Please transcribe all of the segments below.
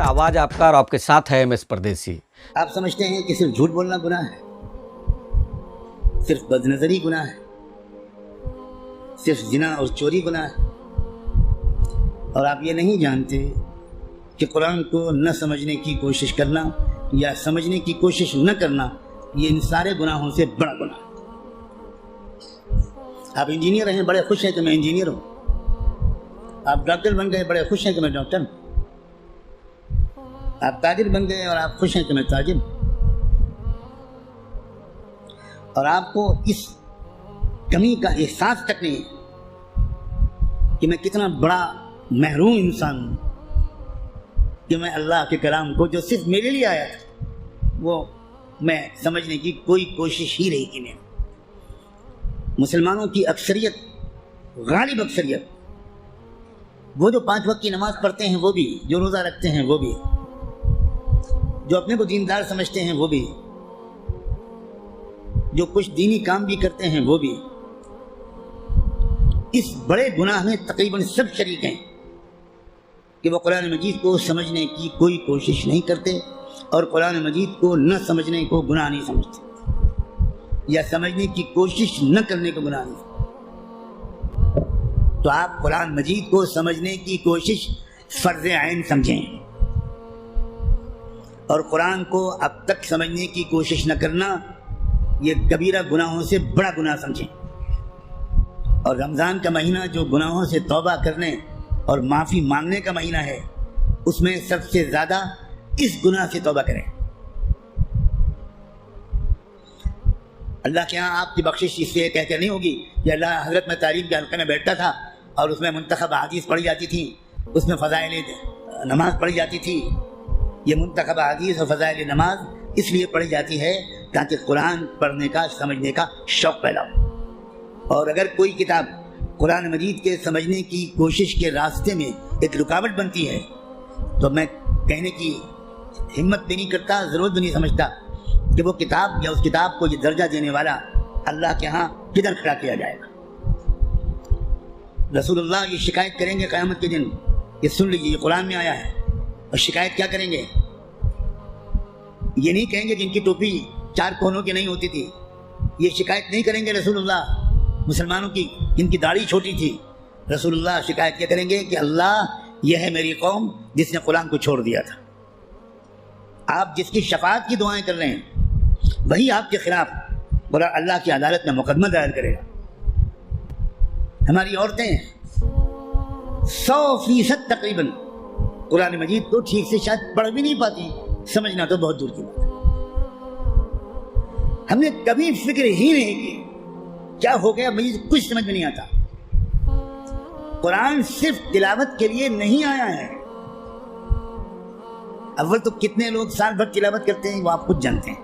आवाज आपका और आपके साथ है MS परदेसी। आप समझते हैं कि सिर्फ झूठ बोलना गुनाह है, सिर्फ बदनजरी गुनाह है, सिर्फ जिना और चोरी गुनाह है, और आप ये नहीं जानते कि कुरान को न समझने की कोशिश करना या समझने की कोशिश न करना ये इन सारे गुनाहों से बड़ा गुनाह है। आप इंजीनियर हैं, बड़े खुश हैं कि मैं इंजीनियर हूँ। आप डॉक्टर बन गए, बड़े खुश हैं कि मैं डॉक्टर हूँ। आप ताजिर बन गए और आप खुश हैं कि मैं ताजिर हूँ। और आपको इस कमी का एहसास तक नहीं है कि मैं कितना बड़ा महरूम इंसान हूँ कि मैं अल्लाह के कलाम को जो सिर्फ मेरे लिए आया था वो मैं समझने की कोई कोशिश ही नहीं की। मैंने मुसलमानों की अक्सरियत, गालिब अक्सरियत, वो जो 5 वक्त की नमाज पढ़ते हैं वो भी, जो रोज़ा रखते हैं वो भी, जो अपने को दीनदार समझते हैं वो भी, जो कुछ दीनी काम भी करते हैं वो भी, इस बड़े गुनाह में तकरीबन सब शरीक हैं कि वो कुरान मजीद को समझने की कोई कोशिश नहीं करते और कुरान मजीद को न समझने को गुनाह नहीं समझते या समझने की कोशिश न करने को गुनाह नहीं। तो आप कुरान मजीद को समझने की कोशिश फर्ज ऐन समझें और कुरान को अब तक समझने की कोशिश न करना ये कबीरा गुनाहों से बड़ा गुनाह समझें। और रमज़ान का महीना जो गुनाहों से तौबा करने और माफ़ी मांगने का महीना है, उसमें सबसे ज़्यादा इस गुनाह से तौबा करें। अल्लाह के यहाँ आपकी बख्शिश इससे कहकर नहीं होगी कि अल्लाह हज़रत में तालीम के हल्के में बैठता था और उसमें मुंतखब हदीस पढ़ी जाती थी, उसमें फ़ज़ाइल नमाज पढ़ी जाती थी। ये मुंतखब हदीस और फ़ज़ाइल नमाज इसलिए पढ़ी जाती है ताकि कुरान पढ़ने का, समझने का शौक़ पैदा हो। और अगर कोई किताब कुरान मजीद के समझने की कोशिश के रास्ते में एक रुकावट बनती है तो मैं कहने की हिम्मत भी नहीं करता, ज़रूरत भी नहीं समझता कि वो किताब या उस किताब को ये दर्जा देने वाला अल्लाह के यहाँ किधर खड़ा किया जाएगा। रसूलुल्लाह ये शिकायत करेंगे क़यामत के दिन, ये सुन लीजिए, ये कुरान में आया है। और शिकायत क्या करेंगे? ये नहीं कहेंगे जिनकी टोपी 4 कोनों की नहीं होती थी, ये शिकायत नहीं करेंगे रसूलुल्लाह मुसलमानों की जिनकी दाढ़ी छोटी थी। रसूलुल्लाह शिकायत क्या करेंगे कि अल्लाह यह है मेरी कौम जिसने कुरान को छोड़ दिया था। आप जिसकी शफाअत की दुआएं कर रहे हैं वही आपके खिलाफ और अल्लाह की अदालत में मुकदमा दायर करेगा। हमारी औरतें 100% तकरीबन कुरान मजीद को ठीक से शायद पढ़ भी नहीं पाती, समझना तो बहुत दूर की बात है। हमने कभी फिक्र ही नहीं की क्या हो गया, मुझे कुछ समझ में नहीं आता। कुरान सिर्फ तिलावत के लिए नहीं आया है। अव्वल तो कितने लोग साल भर तिलावत करते हैं वो आप खुद जानते हैं,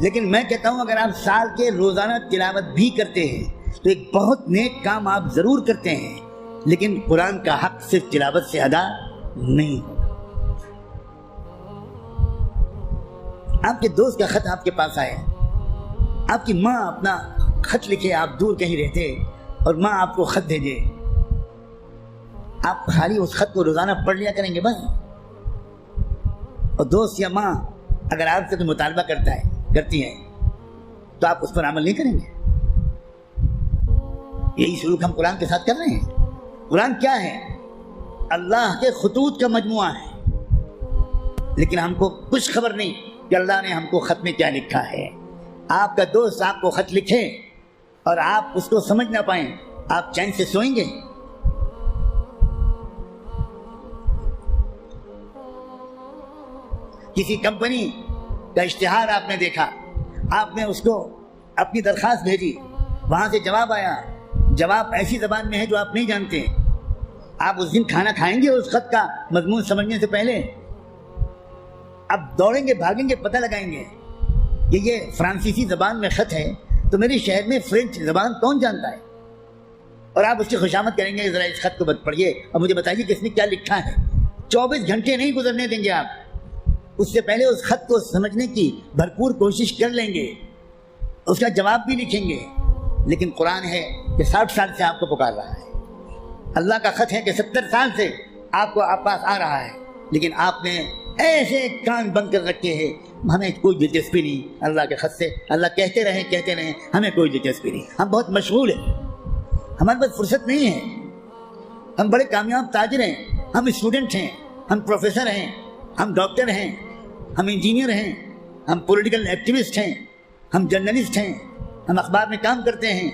लेकिन मैं कहता हूं अगर आप साल के रोजाना तिलावत भी करते हैं तो एक बहुत नेक काम आप जरूर करते हैं, लेकिन कुरान का हक सिर्फ तिलावत से अदा नहीं होगा। आपके दोस्त का खत आपके पास आया, आपकी माँ अपना खत लिखे, आप दूर कहीं रहते और माँ आपको खत भेजे, आप खाली उस खत को रोजाना पढ़ लिया करेंगे बस। और दोस्त या माँ अगर आपसे कोई मुतालबा करती है तो आप उस पर अमल नहीं करेंगे। यही सलूक हम कुरान के साथ कर रहे हैं। कुरान क्या है? अल्लाह के खुतूत का मजमुआ है, लेकिन हमको कुछ खबर नहीं कि अल्लाह ने हमको खत में क्या लिखा है। आपका दोस्त आपको खत लिखे और आप उसको समझ ना पाए, आप चैन से सोएंगे? किसी कंपनी का इश्तिहार आपने देखा, आपने उसको अपनी दरखास्त भेजी, वहां से जवाब आया, जवाब ऐसी जबान में है जो आप नहीं जानते। आप उस दिन खाना खाएंगे उस खत का मजमून समझने से पहले? अब दौड़ेंगे, भागेंगे, पता लगाएंगे कि ये फ्रांसीसी जबान में खत है तो मेरे शहर में फ्रेंच जबान कौन जानता है। और आप उसकी खुशामद करेंगे, जरा इस खत को पढ़िए और मुझे बताइए कि इसमें क्या लिखा है। 24 घंटे नहीं गुजरने देंगे आप, उससे पहले उस खत को समझने की भरपूर कोशिश कर लेंगे, उसका जवाब भी लिखेंगे। लेकिन कुरान है कि 60 साल से आपको पुकार रहा है, अल्लाह का खत है कि 70 साल से आपको आप पास आ रहा है, لیکن آپ نے ایسے کان بند کر رکھے ہیں، ہمیں کوئی دلچسپی نہیں اللہ کے خط سے، اللہ کہتے رہیں ہمیں کوئی دلچسپی نہیں، ہم بہت مشغول ہیں، ہمارے پاس فرصت نہیں ہے، ہم بڑے کامیاب تاجر ہیں، ہم اسٹوڈنٹ ہیں، ہم پروفیسر ہیں، ہم ڈاکٹر ہیں، ہم انجینئر ہیں، ہم پولیٹیکل ایکٹیوسٹ ہیں، ہم جرنلسٹ ہیں، ہم اخبار میں کام کرتے ہیں،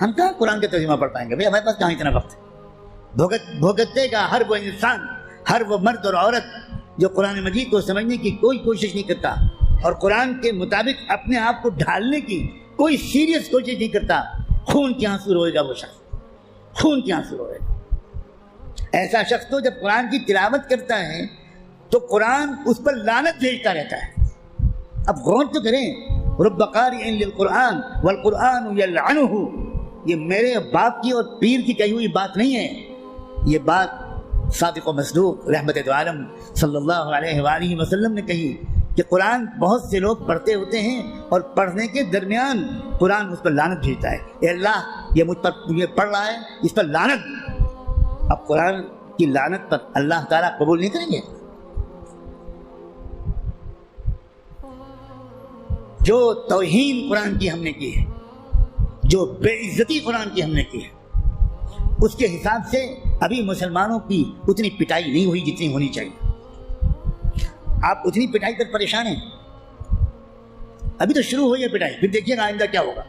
ہم کہاں قرآن کا ترجمہ پڑھ پائیں گے بھائی، ہمارے پاس کہاں اتنا وقت ہے؟ بھگتنے کا ہر وہ انسان، ہر وہ مرد اور عورت جو قرآن مجید کو سمجھنے کی کوئی کوشش نہیں کرتا اور قرآن کے مطابق اپنے آپ کو ڈھالنے کی کوئی سیریس کوشش نہیں کرتا، خون کے آنسو روئے گا وہ شخص، خون کے آنسو روئے گا۔ ایسا شخص تو جب قرآن کی تلاوت کرتا ہے تو قرآن اس پر لعنت بھیجتا رہتا ہے۔ اب غور تو کریں، رب قارئ للقرآن والقرآن یلعنہ، یہ میرے باپ کی اور پیر کی کہی ہوئی بات نہیں ہے، یہ بات صادق و مصدوق رحمت دو عالم صلی اللہ علیہ وآلہ وسلم نے کہی کہ قرآن بہت سے لوگ پڑھتے ہوتے ہیں اور پڑھنے کے درمیان قرآن اس پر لعنت بھیجتا ہے، اے اللہ یہ مجھ پر یہ پڑھ رہا ہے، اس پر لعنت۔ اب قرآن کی لعنت پر اللہ تعالیٰ قبول نہیں کریں گے؟ جو توہین قرآن کی ہم نے کی ہے، جو بے عزتی قرآن کی ہم نے کی ہے، اس کے حساب سے ابھی مسلمانوں کی اتنی پٹائی نہیں ہوئی جتنی ہونی چاہیے۔ آپ اتنی پٹائی پر پریشان ہیں، ابھی تو شروع ہوئی ہے پٹائی، پھر دیکھیے گا آئندہ کیا ہوگا۔